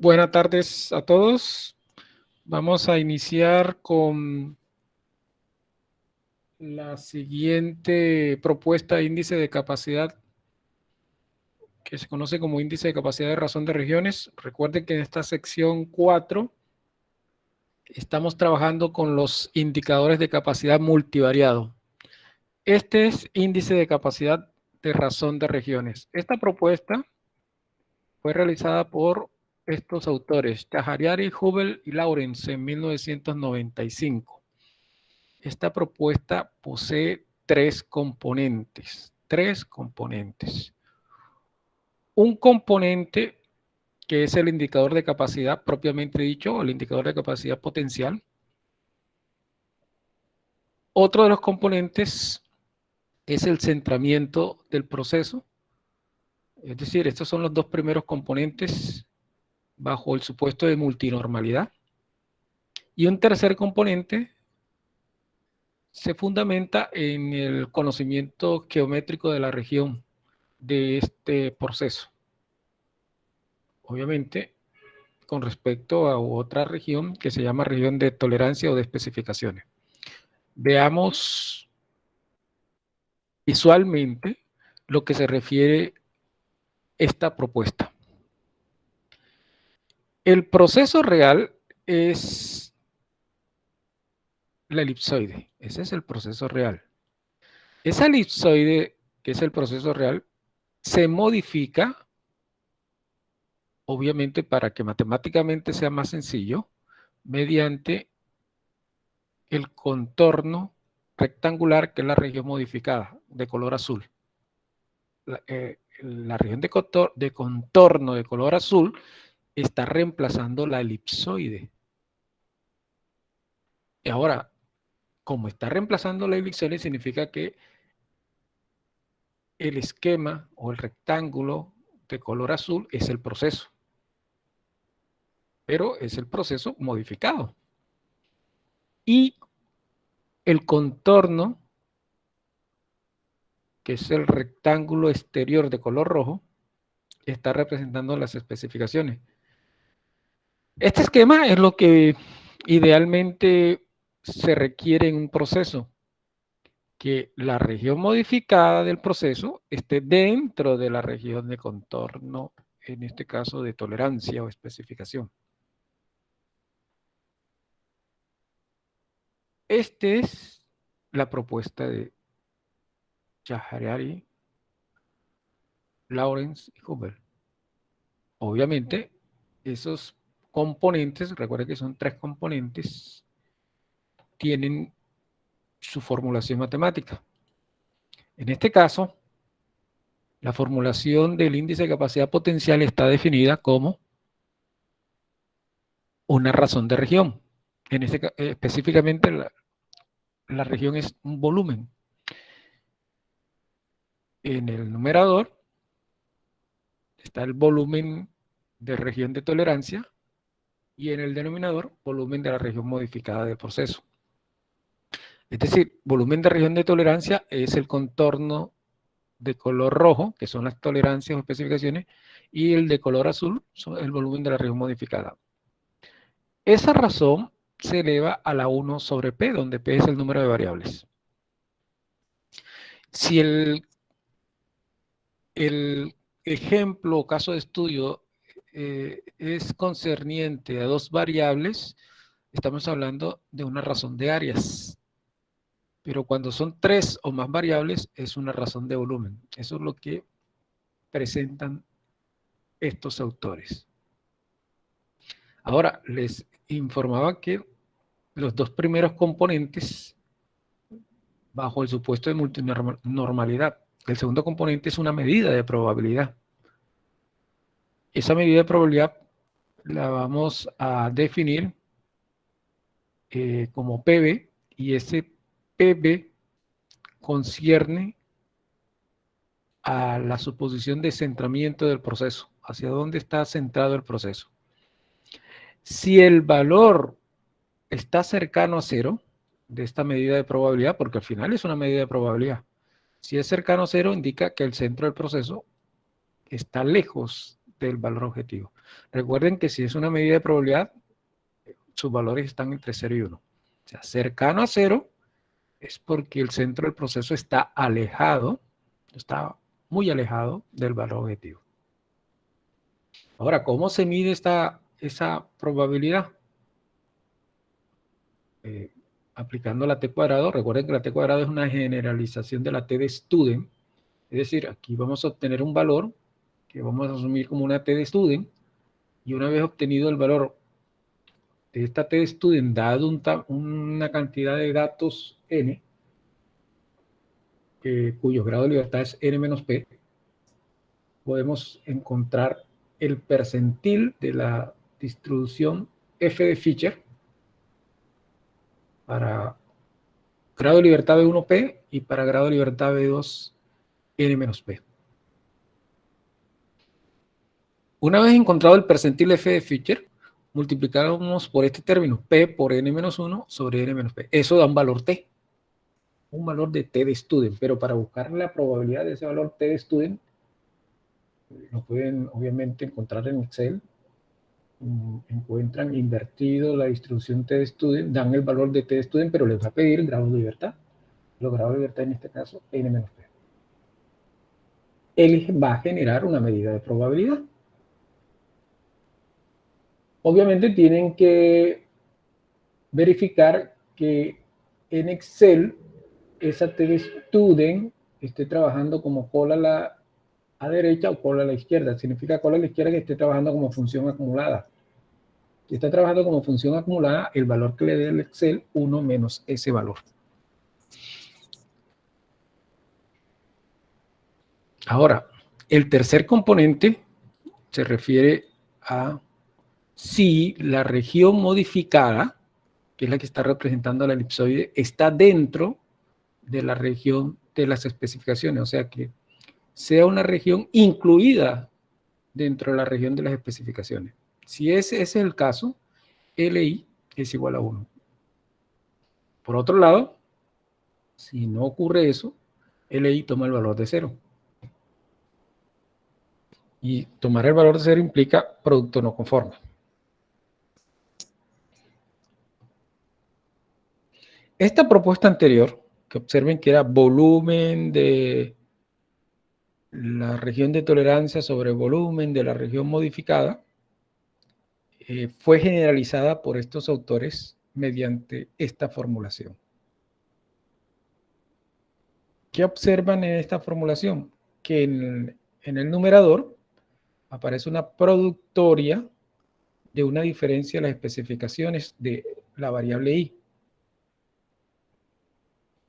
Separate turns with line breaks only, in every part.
Buenas tardes a todos. Vamos a iniciar con la siguiente propuesta de índice de capacidad que se conoce como índice de capacidad de razón de regiones. Recuerden que en esta sección 4 estamos trabajando con los indicadores de capacidad multivariado. Este es índice de capacidad de razón de regiones. Esta propuesta fue realizada por estos autores, Tajariari, Hubel y Lawrence en 1995. Esta propuesta posee tres componentes. Un componente que es el indicador de capacidad propiamente dicho, o el indicador de capacidad potencial. Otro de los componentes es el centramiento del proceso. Es decir, estos son los dos primeros componentes bajo el supuesto de multinormalidad. Y un tercer componente se fundamenta en el conocimiento geométrico de la región de este proceso. Obviamente, con respecto a otra región que se llama región de tolerancia o de especificaciones. Veamos visualmente lo que se refiere a esta propuesta. El proceso real es la elipsoide. Ese es el proceso real. Esa elipsoide, que es el proceso real, se modifica, obviamente para que matemáticamente sea más sencillo, mediante el contorno rectangular, que es la región modificada, de color azul. La región de contorno de color azul está reemplazando la elipsoide. Y ahora, como está reemplazando la elipsoide, significa que el esquema o el rectángulo de color azul es el proceso. Pero es el proceso modificado. Y el contorno, que es el rectángulo exterior de color rojo, está representando las especificaciones. Este esquema es lo que idealmente se requiere en un proceso, que la región modificada del proceso esté dentro de la región de contorno, en este caso de tolerancia o especificación. Esta es la propuesta de Tajariari, Lawrence y Hubel. Obviamente, esos componentes, recuerden que son tres componentes, tienen su formulación matemática. En este caso, la formulación del índice de capacidad potencial está definida como una razón de región. Específicamente, la región es un volumen. En el numerador está el volumen de región de tolerancia y en el denominador, volumen de la región modificada del proceso. Es decir, volumen de región de tolerancia es el contorno de color rojo, que son las tolerancias o especificaciones, y el de color azul son el volumen de la región modificada. Esa razón se eleva a la 1 sobre P, donde P es el número de variables. Si el ejemplo o caso de estudio es concerniente a dos variables, estamos hablando de una razón de áreas. Pero cuando son tres o más variables, es una razón de volumen. Eso es lo que presentan estos autores. Ahora, les informaba que los dos primeros componentes, bajo el supuesto de multinormalidad, el segundo componente es una medida de probabilidad. Esa medida de probabilidad la vamos a definir como PB, y ese PB concierne a la suposición de centramiento del proceso, hacia dónde está centrado el proceso. Si el valor está cercano a cero de esta medida de probabilidad, porque al final es una medida de probabilidad, si es cercano a cero indica que el centro del proceso está lejos del valor objetivo. Recuerden que si es una medida de probabilidad, sus valores están entre 0 y 1. O sea, cercano a 0 es porque el centro del proceso está alejado, está muy alejado del valor objetivo. Ahora, ¿cómo se mide esa probabilidad? Aplicando la t cuadrado. Recuerden que la t cuadrado es una generalización de la t de student. Es decir, aquí vamos a obtener un valor que vamos a asumir como una t de student, y una vez obtenido el valor de esta t de student, dado una cantidad de datos n, cuyo grado de libertad es n menos p, podemos encontrar el percentil de la distribución f de Fisher para grado de libertad de 1p y para grado de libertad de 2 n menos p. Una vez encontrado el percentil f de Fisher, multiplicamos por este término p por n menos 1 sobre n menos p. Eso da un valor t, un valor de t de student, pero para buscar la probabilidad de ese valor t de student, lo pueden obviamente encontrar en Excel. Encuentran invertido la distribución t de student, dan el valor de t de student, pero les va a pedir el grado de libertad. Los grados de libertad en este caso, n menos p. Él va a generar una medida de probabilidad. Obviamente tienen que verificar que en Excel esa t de student esté trabajando como cola a la derecha o cola a la izquierda. Significa cola a la izquierda que esté trabajando como función acumulada. Si está trabajando como función acumulada, el valor que le dé el Excel, 1 menos ese valor. Ahora, el tercer componente se refiere a si la región modificada, que es la que está representando la elipsoide, está dentro de la región de las especificaciones, o sea que sea una región incluida dentro de la región de las especificaciones. Si ese es el caso, LI es igual a 1. Por otro lado, si no ocurre eso, LI toma el valor de 0. Y tomar el valor de 0 implica producto no conforme. Esta propuesta anterior, que observen que era volumen de la región de tolerancia sobre volumen de la región modificada, fue generalizada por estos autores mediante esta formulación. ¿Qué observan en esta formulación? Que en el numerador aparece una productoria de una diferencia de las especificaciones de la variable i.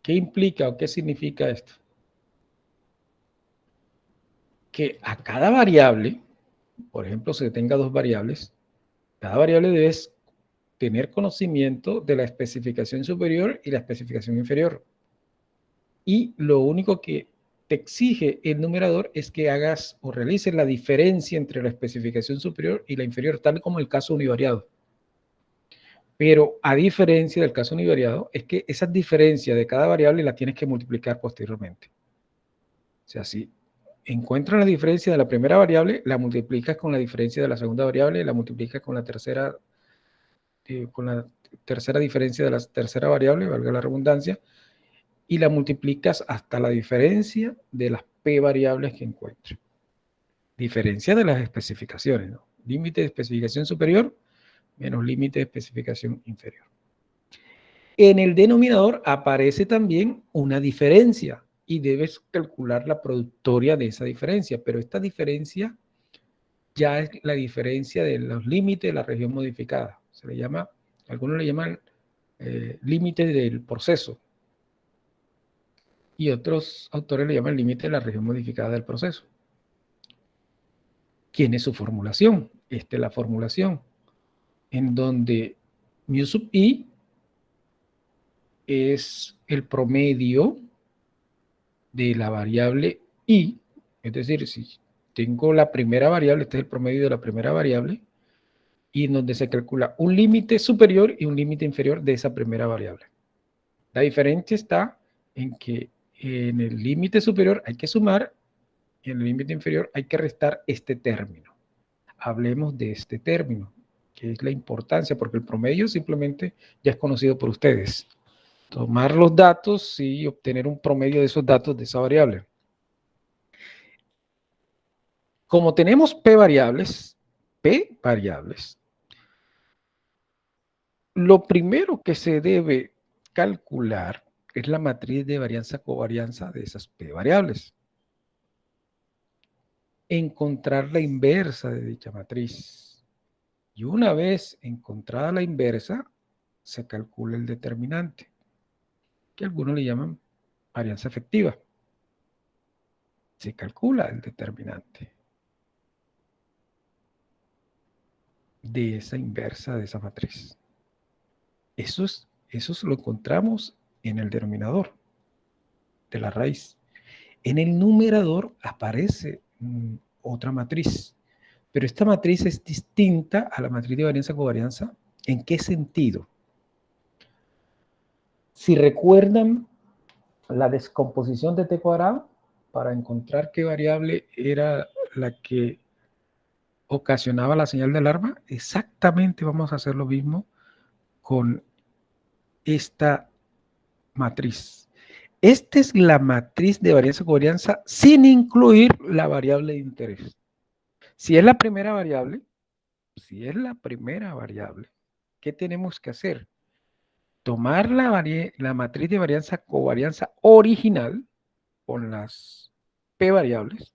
¿Qué implica o qué significa esto? Que a cada variable, por ejemplo, si tenga dos variables, cada variable debe tener conocimiento de la especificación superior y la especificación inferior. Y lo único que te exige el numerador es que hagas o realices la diferencia entre la especificación superior y la inferior, tal como el caso univariado. Pero a diferencia del caso univariado, es que esas diferencias de cada variable las tienes que multiplicar posteriormente. O sea, si encuentras la diferencia de la primera variable, la multiplicas con la diferencia de la segunda variable, la multiplicas con la tercera diferencia de la tercera variable, valga la redundancia, y la multiplicas hasta la diferencia de las p variables que encuentres. Diferencia de las especificaciones, ¿no? Límite de especificación superior menos límite de especificación inferior. En el denominador aparece también una diferencia y debes calcular la productoria de esa diferencia, pero esta diferencia ya es la diferencia de los límites de la región modificada. Se le llama, algunos le llaman límite del proceso y otros autores le llaman límite de la región modificada del proceso. ¿Quién es su formulación? Esta es la formulación, en donde mu sub i es el promedio de la variable i, es decir, si tengo la primera variable, este es el promedio de la primera variable, y en donde se calcula un límite superior y un límite inferior de esa primera variable. La diferencia está en que en el límite superior hay que sumar y en el límite inferior hay que restar este término. hablemos de este término, que es la importancia, porque el promedio simplemente ya es conocido por ustedes. Tomar los datos y obtener un promedio de esos datos de esa variable. Como tenemos P variables, lo primero que se debe calcular es la matriz de varianza-covarianza de esas P variables. Encontrar la inversa de dicha matriz. Y una vez encontrada la inversa, se calcula el determinante, que algunos le llaman varianza efectiva. Se calcula el determinante de esa inversa de esa matriz. Eso lo encontramos en el denominador de la raíz. En el numerador aparece otra matriz, pero esta matriz es distinta a la matriz de varianza-covarianza. ¿En qué sentido? Si recuerdan la descomposición de t cuadrado, para encontrar qué variable era la que ocasionaba la señal de alarma, exactamente vamos a hacer lo mismo con esta matriz. Esta es la matriz de varianza-covarianza sin incluir la variable de interés. Si es la primera variable, ¿qué tenemos que hacer? Tomar la matriz de varianza-covarianza original con las P variables,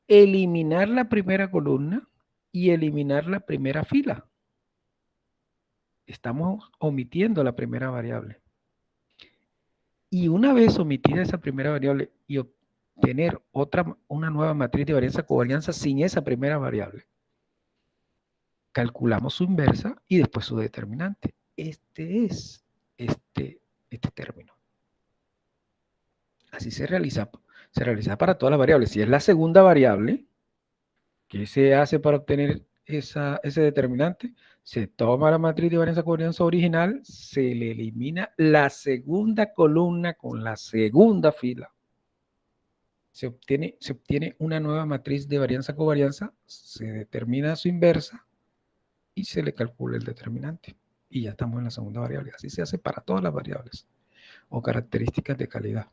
eliminar la primera columna y eliminar la primera fila. Estamos omitiendo la primera variable. Y una vez omitida esa primera variable y obtener una nueva matriz de varianza-covarianza sin esa primera variable, calculamos su inversa y después su determinante. Este es este término. Así se realiza para todas las variables. Si es la segunda variable, ¿qué se hace para obtener ese determinante? Se toma la matriz de varianza-covarianza original, se le elimina la segunda columna con la segunda fila. Se obtiene una nueva matriz de varianza-covarianza, se determina su inversa y se le calcula el determinante. Y ya estamos en la segunda variable. Así se hace para todas las variables o características de calidad.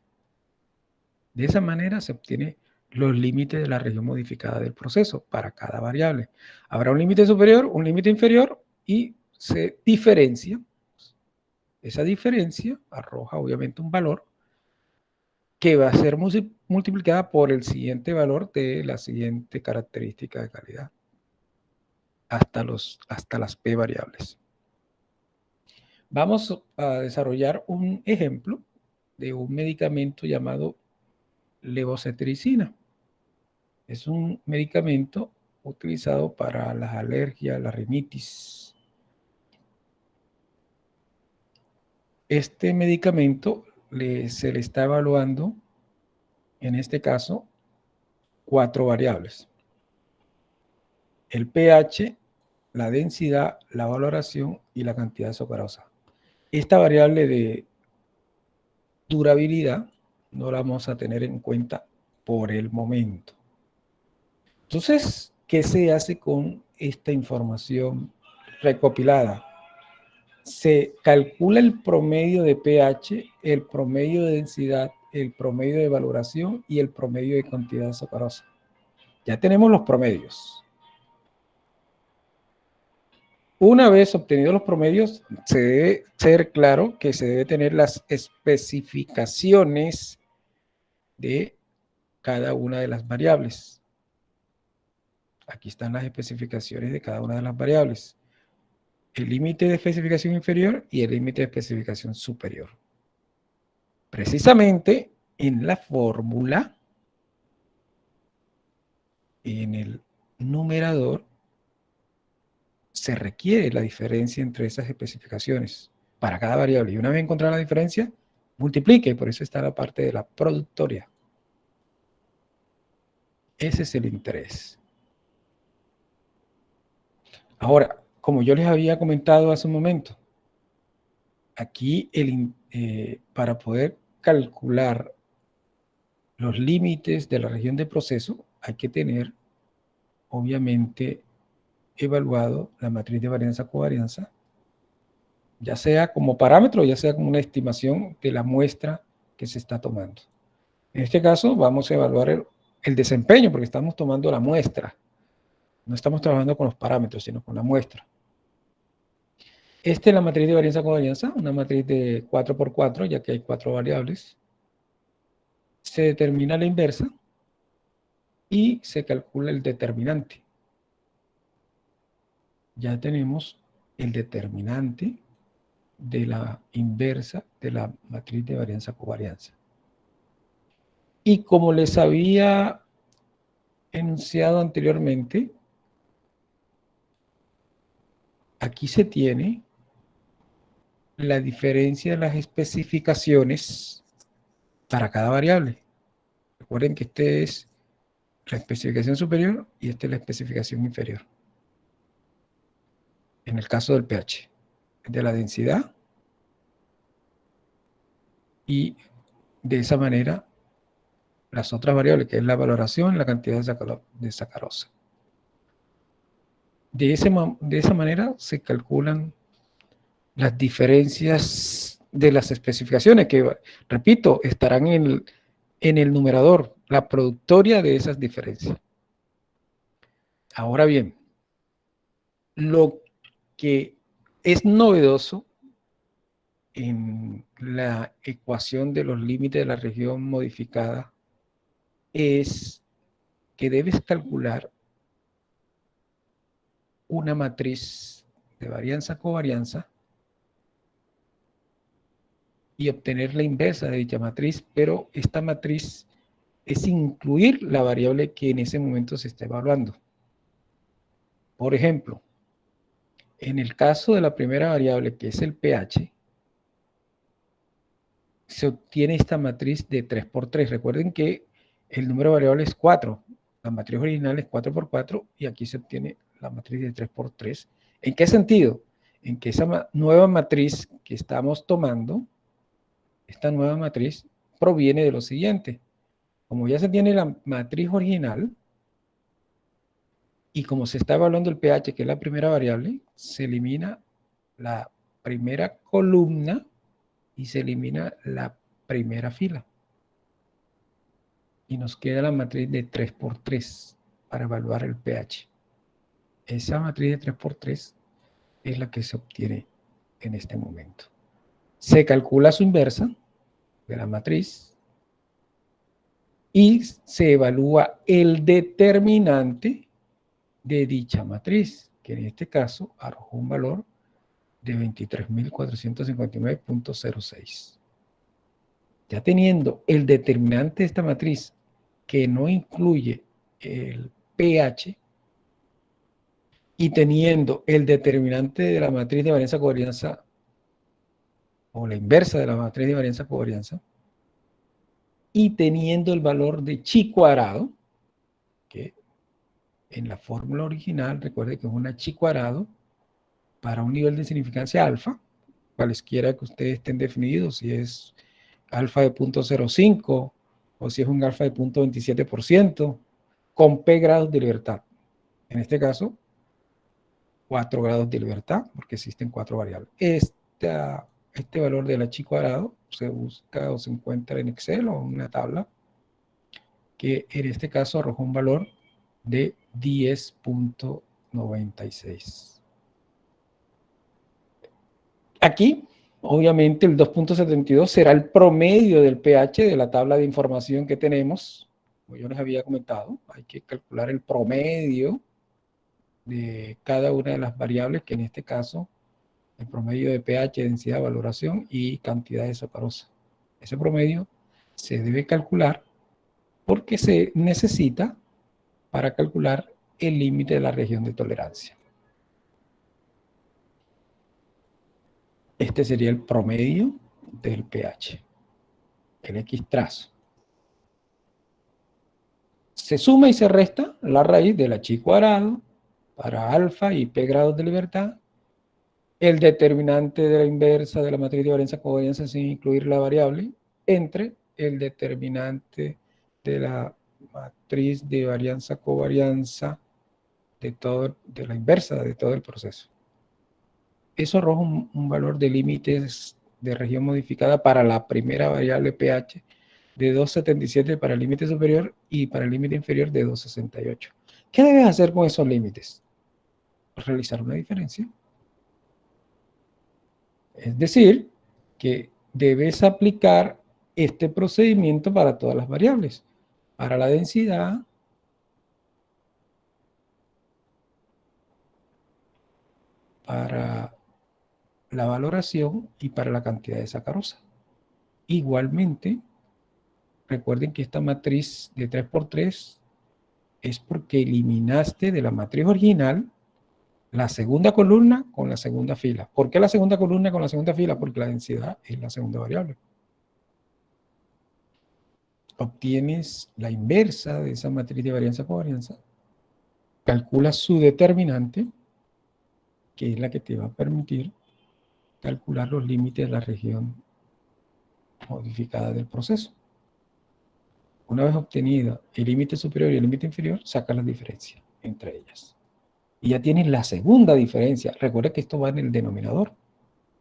De esa manera se obtienen los límites de la región modificada del proceso para cada variable. Habrá un límite superior, un límite inferior y se diferencia. Esa diferencia arroja obviamente un valor que va a ser multiplicada por el siguiente valor de la siguiente característica de calidad, hasta las P variables. Vamos a desarrollar un ejemplo de un medicamento llamado levocetiricina. Es un medicamento utilizado para las alergias, la rinitis. Este medicamento se le está evaluando, en este caso, 4 variables. El pH, la densidad, la valoración y la cantidad de sacarosa. Esta variable de durabilidad no la vamos a tener en cuenta por el momento. Entonces, ¿qué se hace con esta información recopilada? Se calcula el promedio de pH, el promedio de densidad, el promedio de valoración y el promedio de cantidad de sacarosa. Ya tenemos los promedios. Una vez obtenidos los promedios, se debe ser claro que se debe tener las especificaciones de cada una de las variables. Aquí están las especificaciones de cada una de las variables. El límite de especificación inferior y el límite de especificación superior. Precisamente en la fórmula, en el numerador, se requiere la diferencia entre esas especificaciones para cada variable. Y una vez encontrada la diferencia, multiplique. Por eso está la parte de la productoria. Ese es el interés. Ahora, como yo les había comentado hace un momento, aquí para poder calcular los límites de la región de proceso hay que tener obviamente, evaluado la matriz de varianza-covarianza, ya sea como parámetro, ya sea como una estimación de la muestra que se está tomando. En este caso, vamos a evaluar el desempeño, porque estamos tomando la muestra. No estamos trabajando con los parámetros, sino con la muestra. Esta es la matriz de varianza-covarianza, una matriz de 4x4, ya que hay 4 variables. Se determina la inversa y se calcula el determinante. Ya tenemos el determinante de la inversa de la matriz de varianza-covarianza. Y como les había enunciado anteriormente, aquí se tiene la diferencia de las especificaciones para cada variable. Recuerden que este es la especificación superior y esta es la especificación inferior. En el caso del pH, de la densidad, y de esa manera las otras variables, que es la valoración, la cantidad de sacarosa. De esa manera se calculan las diferencias de las especificaciones, que, repito, estarán en el numerador, la productoria de esas diferencias. Ahora bien, lo que es novedoso en la ecuación de los límites de la región modificada es que debes calcular una matriz de varianza-covarianza y obtener la inversa de dicha matriz, pero esta matriz es incluir la variable que en ese momento se está evaluando. Por ejemplo, en el caso de la primera variable, que es el pH, se obtiene esta matriz de 3×3. Recuerden que el número de variables es 4. La matriz original es 4×4 y aquí se obtiene la matriz de 3×3. ¿En qué sentido? En que esa nueva matriz que estamos tomando, esta nueva matriz, proviene de lo siguiente. Como ya se tiene la matriz original y como se está evaluando el pH, que es la primera variable, se elimina la primera columna y se elimina la primera fila. Y nos queda la matriz de 3×3 para evaluar el pH. Esa matriz de 3×3 es la que se obtiene en este momento. Se calcula su inversa de la matriz y se evalúa el determinante de dicha matriz, que en este caso arrojó un valor de 23.459.06. Ya teniendo el determinante de esta matriz que no incluye el pH y teniendo el determinante de la matriz de varianza-covarianza o la inversa de la matriz de varianza-covarianza y teniendo el valor de chi cuadrado, que en la fórmula original, recuerde que es una chi cuadrado para un nivel de significancia alfa, cualesquiera que ustedes estén definidos, si es alfa de 0.05 o si es un alfa de 0.27%, con P grados de libertad. En este caso, 4 grados de libertad, porque existen 4 variables. Este valor de la chi cuadrado se busca o se encuentra en Excel o en una tabla, que en este caso arrojó un valor de 10.96. Aquí, obviamente, el 2.72 será el promedio del pH de la tabla de información que tenemos. Como yo les había comentado, hay que calcular el promedio de cada una de las variables, que en este caso, el promedio de pH, densidad, valoración y cantidad de sacarosa. Ese promedio se debe calcular porque se necesita para calcular el límite de la región de tolerancia. Este sería el promedio del pH, el X trazo. Se suma y se resta la raíz de la chi cuadrado para alfa y p grados de libertad, el determinante de la inversa de la matriz de varianza-covarianza sin incluir la variable, entre el determinante de la matriz de varianza-covarianza de la inversa de todo el proceso. Eso arroja un valor de límites de región modificada para la primera variable pH de 2,77 para el límite superior y para el límite inferior de 2,68. ¿Qué debes hacer con esos límites? Realizar una diferencia. Es decir, que debes aplicar este procedimiento para todas las variables. Para la densidad, para la valoración y para la cantidad de sacarosa. Igualmente, recuerden que esta matriz de 3×3 es porque eliminaste de la matriz original la segunda columna con la segunda fila. ¿Por qué la segunda columna con la segunda fila? Porque la densidad es la segunda variable. Obtienes la inversa de esa matriz de varianza-covarianza, calculas su determinante, que es la que te va a permitir calcular los límites de la región modificada del proceso. Una vez obtenido el límite superior y el límite inferior, sacas la diferencia entre ellas. Y ya tienes la segunda diferencia. Recuerda que esto va en el denominador.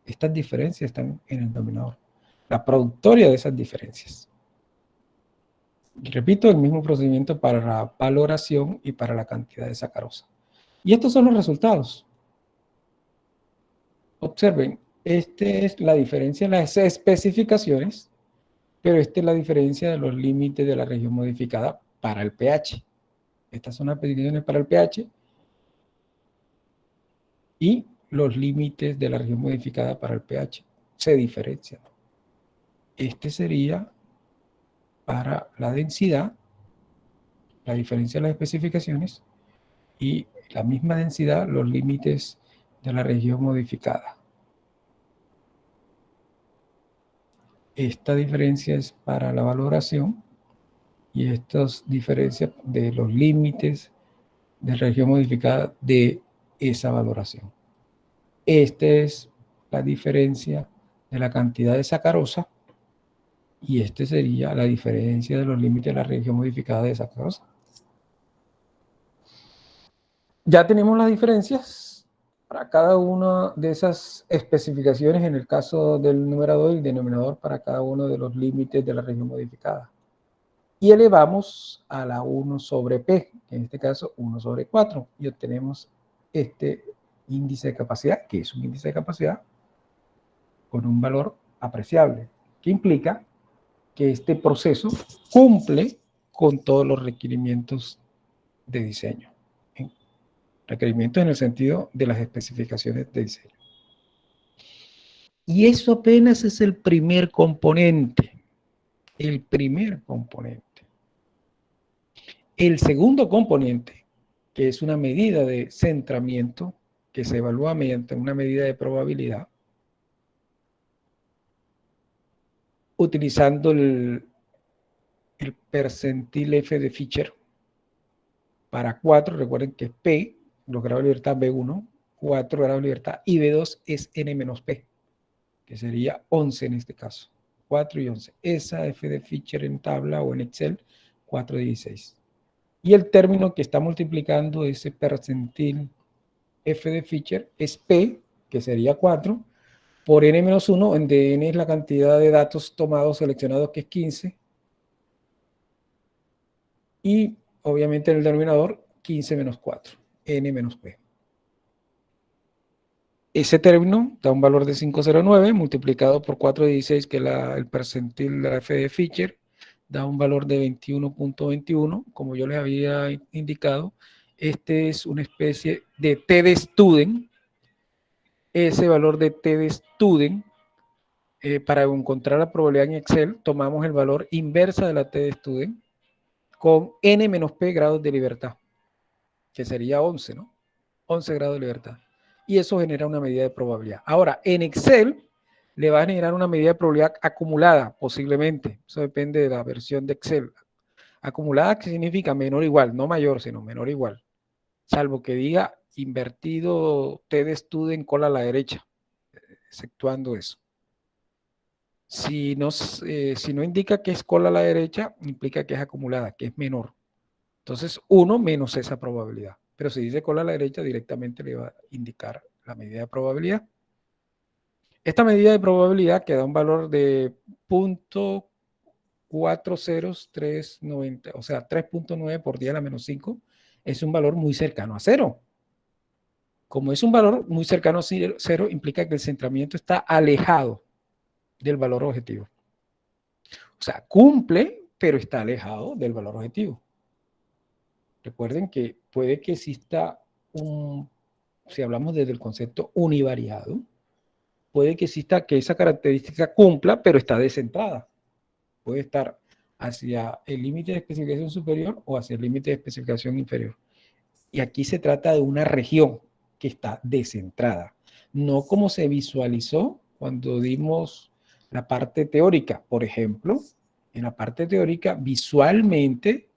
Estas diferencias están en el denominador. La productoria de esas diferencias. Y repito, el mismo procedimiento para la valoración y para la cantidad de sacarosa. Y estos son los resultados. Observen, esta es la diferencia de las especificaciones, pero esta es la diferencia de los límites de la región modificada para el pH. Estas son las especificaciones para el pH y los límites de la región modificada para el pH se diferencian. Este sería para la densidad, la diferencia de las especificaciones y la misma densidad, los límites de la región modificada. Esta diferencia es para la valoración y estas diferencias de los límites de la región modificada de esa valoración. Esta es la diferencia de la cantidad de sacarosa y este sería la diferencia de los límites de la región modificada de sacarosa. Ya tenemos las diferencias para cada una de esas especificaciones en el caso del numerador y el denominador para cada uno de los límites de la región modificada. Y elevamos a la 1 sobre P, en este caso 1 sobre 4, y obtenemos este índice de capacidad, que es un índice de capacidad con un valor apreciable, que implica que este proceso cumple con todos los requerimientos de diseño. Requerimientos en el sentido de las especificaciones de diseño. Y eso apenas es el primer componente. El primer componente. El segundo componente, que es una medida de centramiento que se evalúa mediante una medida de probabilidad, utilizando el percentil F de Fisher para 4, recuerden que es P, los grados de libertad B1, 4 grados de libertad, y B2 es N menos P, que sería 11 en este caso, 4 y 11. Esa F de Fisher en tabla o en Excel, 4,16. Y el término que está multiplicando ese percentil F de Fisher es P, que sería 4, por N-1, donde N es la cantidad de datos tomados, seleccionados, que es 15. Y obviamente en el denominador, 15 menos 4, N menos P. Ese término da un valor de 5,09 multiplicado por 4,16, que es el percentil de la F de Fisher, da un valor de 21,21, como yo les había indicado. Este es una especie de T de Student. Ese valor de T de Student, para encontrar la probabilidad en Excel, tomamos el valor inversa de la T de Student con N menos P grados de libertad, que sería 11, ¿no? 11 grados de libertad. Y eso genera una medida de probabilidad. Ahora, en Excel le va a generar una medida de probabilidad acumulada, posiblemente. Eso depende de la versión de Excel. Acumulada, que significa menor o igual, no mayor, sino menor o igual. Salvo que diga invertido T de Student cola a la derecha, exceptuando eso. Si no indica que es cola a la derecha, implica que es acumulada, que es menor. Entonces, 1 menos esa probabilidad. Pero si dice cola a la derecha, directamente le va a indicar la medida de probabilidad. Esta medida de probabilidad que da un valor de 0.40390, o sea, 3.9 por 10 a la menos 5, es un valor muy cercano a cero. Como es un valor muy cercano a cero, implica que el centramiento está alejado del valor objetivo. O sea, cumple, pero está alejado del valor objetivo. Recuerden que puede que exista si hablamos desde el concepto univariado, puede que exista que esa característica cumpla, pero está descentrada. Puede estar hacia el límite de especificación superior o hacia el límite de especificación inferior. Y aquí se trata de una región que está descentrada, no como se visualizó cuando dimos la parte teórica. Por ejemplo, en la parte teórica, visualmente,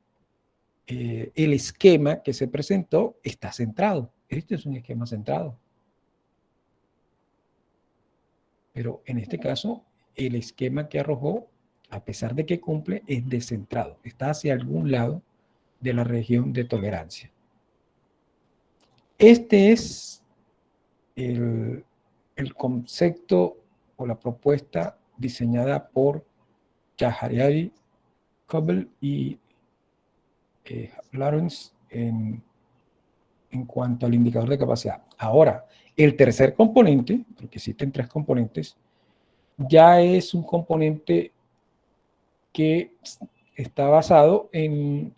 el esquema que se presentó está centrado. Este es un esquema centrado. Pero en este caso, el esquema que arrojó, a pesar de que cumple, es descentrado. Está hacia algún lado de la región de tolerancia. Este es el concepto o la propuesta diseñada por Chaharari, Coble y Lawrence en cuanto al indicador de capacidad. Ahora, el tercer componente, porque existen tres componentes, ya es un componente que está basado en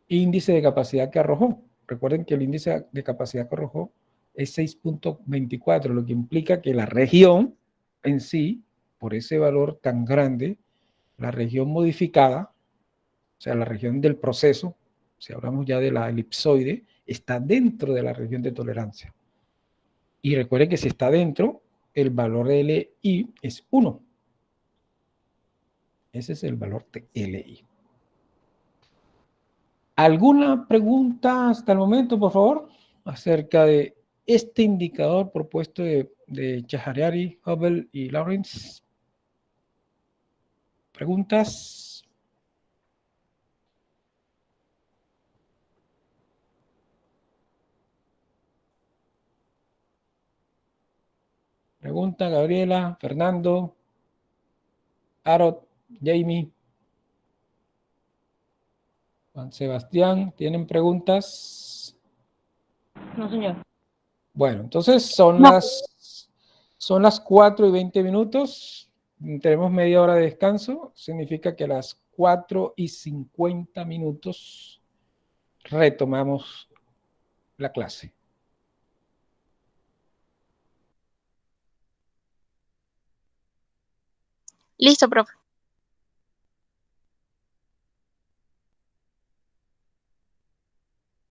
índice de capacidad que arrojó. Recuerden que el índice de capacidad que arrojó es 6.24, lo que implica que la región en sí, por ese valor tan grande, la región modificada, o sea, la región del proceso, si hablamos ya de la elipsoide, está dentro de la región de tolerancia. Y recuerden que si está dentro, el valor de LI es 1. Ese es el valor de LI. ¿Alguna pregunta hasta el momento, por favor, acerca de este indicador propuesto de Chaharari, Hubble y Lawrence? ¿Preguntas? Pregunta Gabriela, Fernando, Arot, Jamie, Juan Sebastián, ¿tienen preguntas?
No, señor.
Bueno, entonces son las 4:20. Tenemos media hora de descanso. Significa que a las 4:50 retomamos la clase.
Listo, profe.